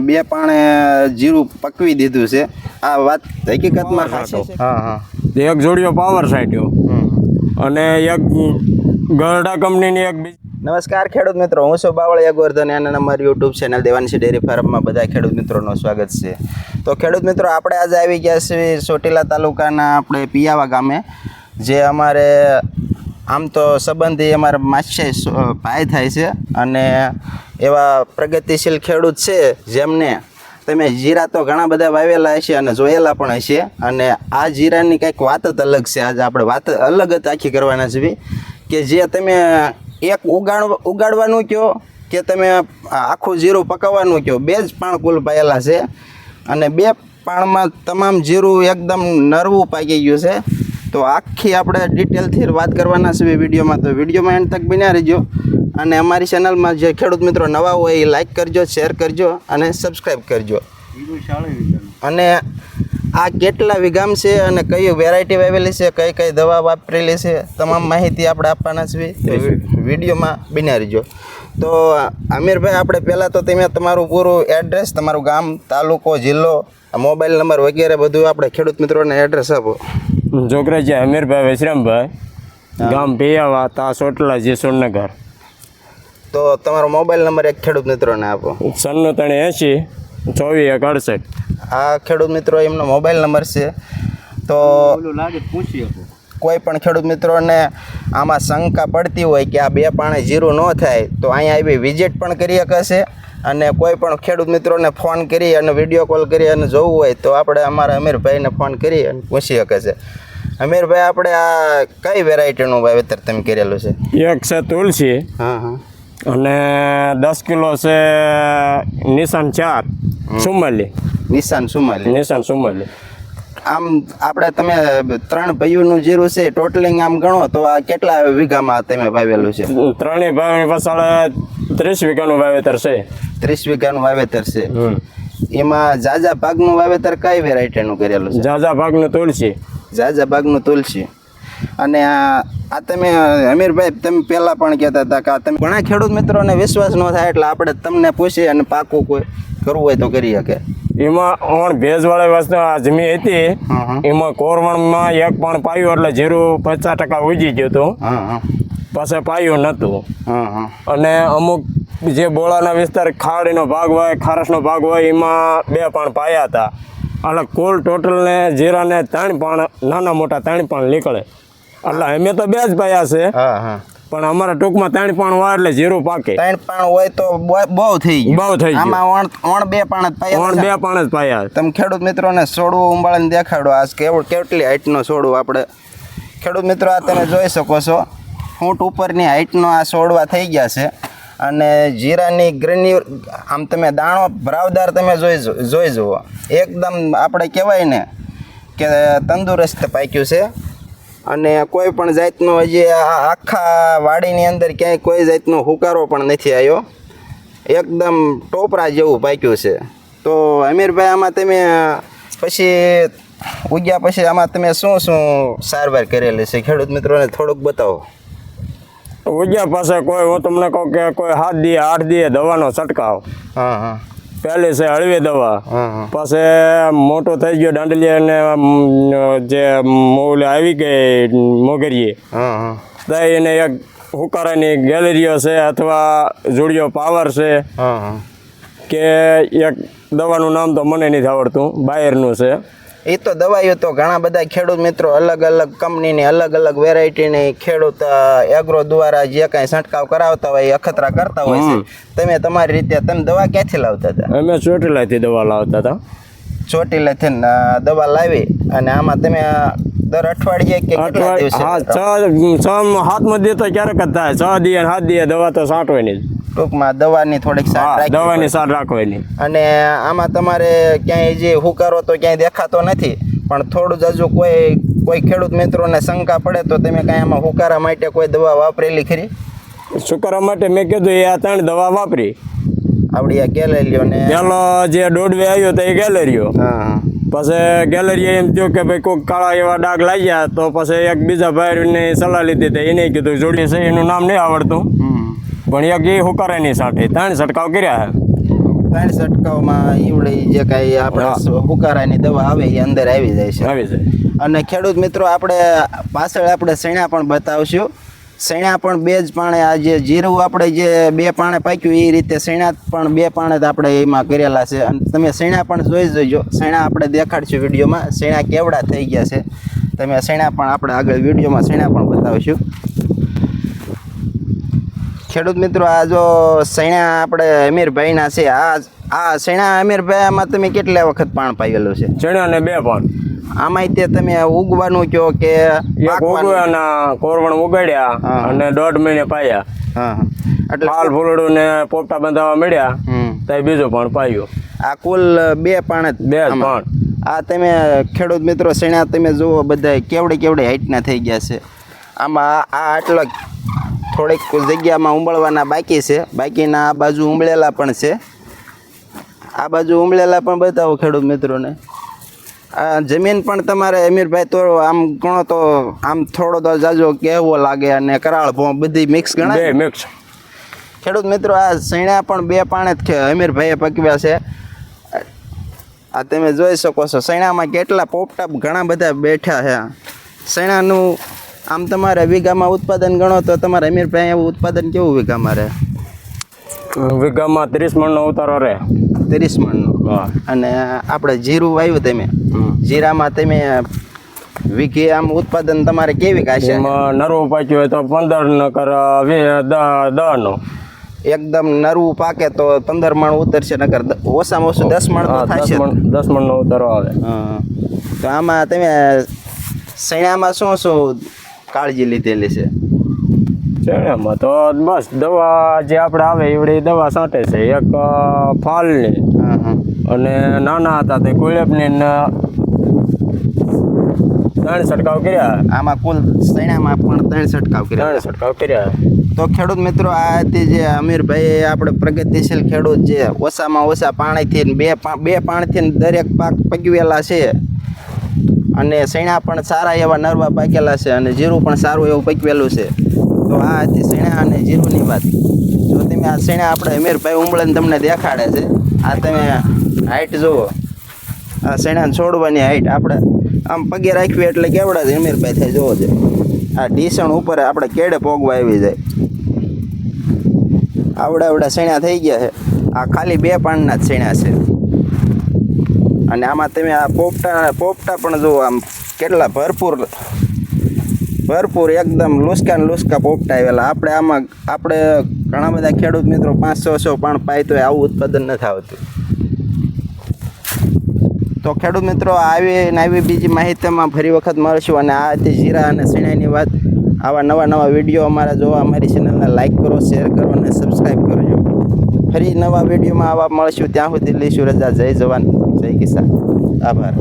બે પાણે જીરું પકવી દીધું છે. આ વાત હકીકતમાં સાચી છે. હા હા એક જોડિયો પાવર સાઈટ્યો અને એક ગરડા કંપનીની એક નમસ્કાર ખેડૂત મિત્રો, હું છું બાવળિયા ગોરધન અને અમારી યુટ્યુબ ચેનલ દેવાંશી ડેરી ફાર્મમાં બધા ખેડૂત મિત્રોનું સ્વાગત છે. તો ખેડૂત મિત્રો, આપણે આજે આવી ગયા છીએ ચોટીલા તાલુકાના આપણે પિયાવા ગામે, જે અમારે આમ તો સંબંધી અમારા માછે ભાઈ થાય છે અને એવા પ્રગતિશીલ ખેડૂત છે જેમને તમે જીરા તો ઘણા બધા વાવેલા હશે અને જોયેલા પણ હશે. અને આ જીરાની કંઈક વાત જ અલગ છે. આજે આપણે વાત અલગ જ આખી કરવાના છીએ કે જે તમે એક ઉગાડવાનું કહો કે તમે આખું જીરું પકાવવાનું કહો, બે જ પાણ કુલ પાયેલા છે અને બે પાણમાં તમામ જીરું એકદમ નરવું પાકી ગયું છે. તો આખી આપણે ડિટેલથી વાત કરવાના છે વિડીયોમાં. તો વિડીયોમાં એન્ડ તક બન્યા રહેજો અને અમારી ચેનલમાં જે ખેડૂત મિત્રો નવા હોય એ લાઈક કરજો, શેર કરજો અને સબસ્ક્રાઈબ કરજો. અને આ કેટલા વીઘામ છે અને કઈ વેરાયટી વાવેલી છે, કઈ કઈ દવા વાપરેલી છે, તમામ માહિતી આપણે આપવાના છે. વિડીયોમાં બન્યા રહેજો. તો આમિરભાઈ, આપણે પહેલાં તો તમે તમારું પૂરું એડ્રેસ, તમારું ગામ, તાલુકો, જિલ્લો, મોબાઈલ નંબર વગેરે બધું આપણે ખેડૂત મિત્રોને એડ્રેસ આપો. જોગરાજી અમીરભાઈ વિશ્રામભાઈ, ગામ પિયાવા, તા ચોટલા, જેસુરનગર. તો તમારો મોબાઈલ નંબર એક ખેડૂત મિત્રોને આપો. 9380 આ ખેડૂત મિત્રો એમનો મોબાઈલ નંબર છે. તો કોઈ પણ ખેડૂત મિત્રોને આમાં શંકા પડતી હોય કે આ બે પાણે જીરું ન થાય તો અહીંયા આવી વિઝિટ પણ કરી શકશે. અને કોઈ પણ ખેડૂત મિત્રોને ફોન કરી અને વિડીયો કોલ કરી અને જોવું હોય તો આપણે અમારા અમીરભાઈને ફોન કરી અને પૂછી શકશે. અમીરભાઈ, આપણે આ કઈ વેરાયટીનું વાવેતર તમે કરેલું છે? એક છે તુલસી, હા હા, અને 10 કિલો છે નિશાન 4 સુમાલી. નિશાન સુમાલી. આમ આપણે તમે 3 ભાઈઓનું જીરું છે, ટોટલિંગ આમ ગણો તો આ કેટલા વીઘામાં તમે વાવેલું છે? ત્રણેય ભાઈ પાછળ 30 વીઘાનું વાવેતર છે. 30 વીઘાનું વાવેતર છે. એમાં ઝાઝા ભાગનું વાવેતર કઈ વેરાયટીનું કરેલું છે? ઝાઝા ભાગનું તુલસી. અને આ તમે અમીરભાઈ, તમે પહેલાં પણ કહેતા હતા કે તમે ઘણા ખેડૂત મિત્રોને વિશ્વાસ ન થાય એટલે આપણે તમને પૂછી અને પાકું કોઈ કરવું હોય તો કરી શકે. એમાં ઓણ ભેજવાળી વસ્તુ આ જમી હતી, એમાં કોરવણમાં એક પણ પાયું એટલે જીરું 50% ઉજી ગયું હતું. પાસે પાયું નહોતું. અને અમુક જે બોળાના વિસ્તાર ખાડીનો ભાગ હોય, ખારસનો ભાગ હોય, એમાં 2 પાણ પાયા હતા. એટલે કુલ ટોટલને જીરાને 3 પાણ, નાના મોટા 3 પાણ નીકળે. એટલે અમે તો 2 જ પાયા છે, પણ અમારા ટૂંકમાં 3 પાણ હોય એટલે જીરું પાકે. 3 પાણ હોય તો બહુ થઈ ગયું. આમાં ઓણ 2 પાણ જ પાયા. તમે ખેડૂત મિત્રોને છોડવું ઉંબાળીને દેખાડો. આ કેટલી હાઈટનો છોડવું આપણે ખેડૂત મિત્રો આ તમે જોઈ શકો છો. ફૂટ ઉપરની હાઈટનો આ છોડવા થઈ ગયા છે. અને જીરાની ગ્રીની આમ તમે દાણો ભરાવદાર તમે જોઈ જુઓ. એકદમ આપણે કહેવાય ને કે તંદુરસ્ત પાક્યું છે. અને કોઈ પણ જાતનો હજી આખા વાડીની અંદર ક્યાંય કોઈ જાતનો હુકારો પણ નથી આવ્યો. એકદમ ટોપરા જેવું પાક્યું છે. તો અમીરભાઈ, આમાં તમે પછી ઉગ્યા પછી આમાં તમે શું સારવાર કરેલી છે ખેડૂત મિત્રોને થોડુંક બતાવો. ઉગ્યા પાસે હું તમને કહું કે કોઈ 7 દી 8 દી દવાનો છંટકાવ. પહેલી છે હળવી દવા. પછી મોટો થઈ ગયો દાંડલિયા અને જે મોલે આવી ગઈ મોગરીએ, તો એને એક હુકારાની ગેલેરીઓ છે અથવા જોડિયો પાવર છે કે એક દવાનું નામ તો મને નથી આવડતું, બાયરનું છે. એ તો દવાઈઓ તો ઘણા બધા ખેડૂત મિત્રો અલગ અલગ કંપનીની, અલગ અલગ વેરાયટીની ખેડૂત એગ્રો દ્વારા જે કાંઈ છંટકાવ કરાવતા હોય, અખતરા કરતા હોય છે. તમે તમારી રીતે તમે દવા ક્યાંથી લાવતા હતા? અમે ચોટીલાથી દવા લાવતા હતા. ચોટીલાથી દવા લાવી અને આમાં તમે દર અઠવાડિયે કે કેટલા દિવસે? 7 દી તો ક્યારેક જ થાય. 6 દી અને 7 દી દવા તો છાંટવાની જ. ટૂંકમાં દવાની થોડીક દવાની સાર રાખવાની. અને આમાં તમારે ક્યાંય જે હુકારો તો ક્યાંય દેખાતો નથી, પણ થોડું જ હજુ કોઈ ખેડૂત મિત્રોને શંકા પડે તો તમે કાંઈ આમાં હુકારા માટે કોઈ દવા વાપરેલી ખરી? સુકારા માટે મેં કીધું એ આ 3 દવા વાપરી. આવડી આ ગેલેરીઓ ને પેલો જે દોડવે આવ્યો તો એ ગેલેરીઓ. પછી ગેલેરીએ એમ થયું કે ભાઈ કોઈ કાળા એવા ડાઘ લાગ્યા, તો પછી એક બીજા ભાઈની સલાહ લીધી તો એને કીધું જોડી છે, એનું નામ નહીં આવડતું, પણ એક એ હુકારાની સાથે 3 છંટકાવ કર્યા છે. ત્રણ છંટકાવમાં ઈવડી જે કાંઈ આપણે હુકારાની દવા આવે એ અંદર આવી જાય છે આવી જાય. અને ખેડૂત મિત્રો આપણે પાછળ આપણે સૈણા પણ બતાવશું. સૈણા પણ બે જ પાણે આ જે જીરું આપણે જે બે પાણે પાક્યું એ રીતે સૈણા પણ બે પાણે જ આપણે એમાં કરેલા છે. અને તમે સૈણા પણ જોઈ જોઈજો. સૈણા આપણે દેખાડશું વિડીયોમાં સૈણા કેવડા થઈ ગયા છે. તમે સૈણા પણ આપણે આગળ વિડીયોમાં સૈણા પણ બતાવીશું. ખેડૂત મિત્રો આ જો સૈણા આપણે અમીરભાઈના છે. આ સૈણા અમીરભાઈ આમાં તમે કેટલા વખત પાણ પાયેલું છે? ચણ્યાને 2 પાણ. આમાંય તે તમે ઉગવાનું કહો કે એક ઉગવાના કોરવણ ઉગાડ્યા હા. અને 1.5 મહિને પાયા. હા એટલે ફાલ ફૂલડું ને પોપટા બંધાવા મળ્યા તો બીજું પણ પાયું. આ કુલ બે પાણ જ 2 આમાં. પાણ. આ તમે ખેડૂત મિત્રો સૈણા તમે જુઓ બધા કેવડી હાઈટના થઈ ગયા છે. આમાં આ આટલો થોડીક જગ્યામાં ઉંબળવાના બાકી છે. બાકીના આ બાજુ ઉંબળેલા પણ છે. આ બાજુ ઉંબળેલા પણ બતાવો ખેડૂત મિત્રોને. આ જમીન પણ તમારે અમીરભાઈ તો આમ ગણો તો આમ થોડો તો જાજો કેવો લાગે અને કરાળ ભોં બધી મિક્સ ગણાય. 2 મિક્સ. ખેડૂત મિત્રો આ સૈણા પણ બે પાણે જ અમીરભાઈએ પકવ્યા છે. આ તમે જોઈ શકો છો સૈણામાં કેટલા પોપટા ઘણા બધા બેઠા છે. સૈણાનું આમ તમારે વીઘામાં ઉત્પાદન ગણો તો તમારે અમીરભાઈ એવું ઉત્પાદન કેવું વીઘામાં રહે? વીઘામાં 30 મણનો ઉતારો રહે. 30 મણનું. હા. અને આપણે જીરું વાવ્યું તમે જીરામાં તમે વીઘે આમ ઉત્પાદન તમારે કેવી કાશે? એમાં નરવું પાક્યું હોય તો 15 નકર 10 નો. એકદમ નરવું પાકે તો 15 મણ ઉતરશે, નકર ઓછામાં ઓછું 10 મણ તો થશે. 10 મણનો ઉતારો આવે. હા. તો આમાં તમે સૈણામાં શું શું કાળજી લીધેલી છે? ચણ્યામાં તો બસ દવા જે આપણે આવે એવડી દવા છાંટે છે. એક ફાલની હા હા અને નાના હતા તે ગુલાબની ને 3 છંટકાવ કર્યા. આમાં કુલ સૈણામાં પણ 3 છંટકાવ કર્યા. 3 છંટકાવ કર્યા. તો ખેડૂત મિત્રો આ હતી જે અમીરભાઈ આપણે પ્રગતિશીલ ખેડૂત જે ઓછામાં ઓછા પાણીથી બે પાણીથી દરેક પાક પકવેલા છે. અને સૈણા પણ સારા એવા નરવા પાકેલા છે અને જીરું પણ સારું એવું પકવેલું છે. તો આ હતી સૈણા અને જીરુંની વાત. જો તમે આ સૈણા આપણે અમીરભાઈ ઉંબળીને તમને દેખાડે છે. આ તમે હાઈટ જુઓ. આ સૈણા છોડવાની હાઈટ આપણે આમ પગે રાખવી એટલે કેવડા છે અમીરભાઈ થાય જોવો છે. આ ઢીસણ ઉપર આપણે કેડે પોગવા આવી જાય. આવડા સૈણા થઈ ગયા છે. આ ખાલી 2 પાણના જ સૈણા છે. અને આમાં તમે આ પોપટા પણ જુઓ આમ કેટલા ભરપૂર એકદમ લુસકા પોપટા આવેલા. આપણે ઘણા બધા ખેડૂત મિત્રો 500 પાણ પાય તો આવું ઉત્પાદન નથી આવતું. તો ખેડૂત મિત્રો આવી બીજી માહિતીમાં ફરી વખત મળશું. અને આ હતી જીરા અને સૈણાની વાત. આવા નવા વિડીયો અમારા જોવા અમારી ચેનલને લાઈક કરો, શેર કરો અને સબસ્ક્રાઈબ કરજો. ફરી નવા વિડીયોમાં આવા મળશું. ત્યાં સુધી લઈશું રજા. જય જવાન જય કિસાન. આભાર.